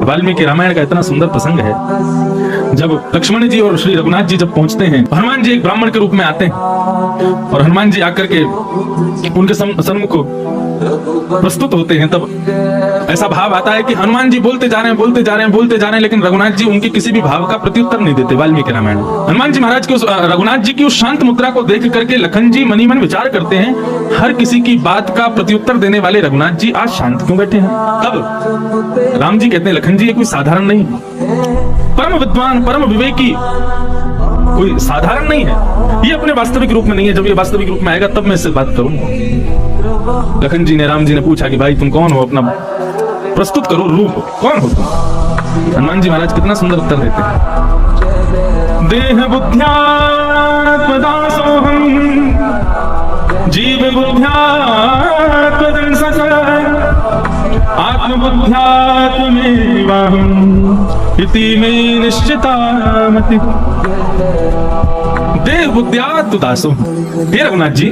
वाल्मीकि रामायण का इतना सुंदर प्रसंग है, जब लक्ष्मण जी और श्री रघुनाथ जी जब पहुंचते हैं, हनुमान जी एक ब्राह्मण के रूप में आते हैं और हनुमान जी आकर के उनके सन्मुख प्रस्तुत होते हैं, तब ऐसा भाव आता है कि हनुमान जी बोलते जा रहे हैं, लेकिन रघुनाथ जी उनके किसी भी भाव का प्रत्युत्तर नहीं देते। वाल्मीकि रामायण हनुमान जी महाराज के रघुनाथ जी की उस शांत मुद्रा को देख करके लखन जी मनी मन विचार करते हैं, हर किसी की बात का प्रत्युत्तर देने वाले रघुनाथ जी आज शांत क्यों बैठे हैं। तब राम जी कहते हैं, लखन जी ये कोई साधारण नहीं, परम विद्वान परम विवेकी, कोई साधारण नहीं है, ये अपने वास्तविक रूप में नहीं है। जब ये वास्तविक रूप में आएगा तब मैं इससे बात करूंगा। लखन जी ने राम जी ने पूछा कि भाई तुम कौन हो, अपना प्रस्तुत करो, रूप कौन हो तुम। हनुमान जी महाराज कितना सुंदर उत्तर देते हैं, देह बुद्ध्यात्मदासोहम जीव बुद्ध्यात्मदंसक आत्मबुद्ध्यात्मेवाहम इति मे निश्चितामति। देह बुद्ध्यात्म दासो। हे रघुनाथ जी,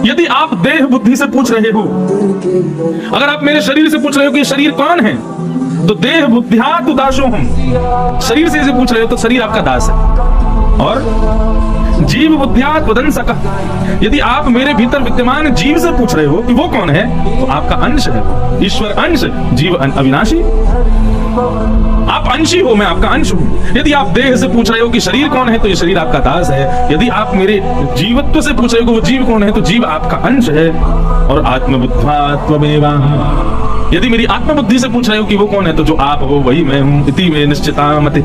यदि आप देह बुद्धि से पूछ रहे हो, अगर आप मेरे शरीर से पूछ रहे हो कि शरीर कौन है, तो देह बुद्ध्यात्म दासो हम, शरीर से पूछ रहे हो तो शरीर आपका दास है। और जीव बुद्ध्यात्म दंसक, यदि आप मेरे भीतर विद्यमान जीव से पूछ रहे हो कि वो कौन है, तो आपका अंश है, ईश्वर अंश, जीव अविनाशी, आप अंशी हो, मैं आपका अंश हूं। यदि आप देह से पूछ रहे हो कि शरीर कौन है, तो ये शरीर आपका दास है। यदि आप मेरे जीवत्व से पूछ रहे हो कि वो जीव कौन है, तो जीव आपका अंश है। और आत्मबुद्ध्यात्ममेवा, यदि मेरी आत्मबुद्धि से पूछ रहे हो कि वो कौन है, तो जो आप हो वही मैं हूं। इति में निश्चितामति,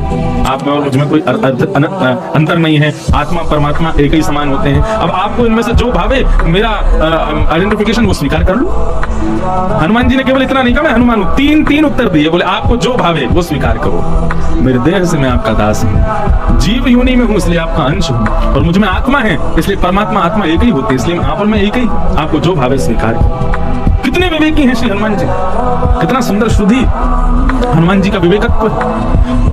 आप में और मुझ में कोई अंतर नहीं है, आत्मा परमात्मा एक ही समान होते हैं। अब आपको इनमें से जो भावे मेरा आइडेंटिफिकेशन वो स्वीकार कर लो। हनुमान जी ने केवल इतना नहीं कहा मैं हनुमान हूं, तीन उत्तर दिए, बोले आपको जो भावे वो स्वीकार करो। मेरे देह से मैं आपका दास हूं, जीव योनि में हूं इसलिए आपका अंश हूं, और मुझ में आत्मा है इसलिए परमात्मा आत्मा एक ही होती है, इसलिए आप और मैं एक ही, आपको जो भावे स्वीकार करो। कितने विवेकी हैं श्री हनुमान जी, कितना सुंदर शुद्धि हनुमान जी का विवेकत्व।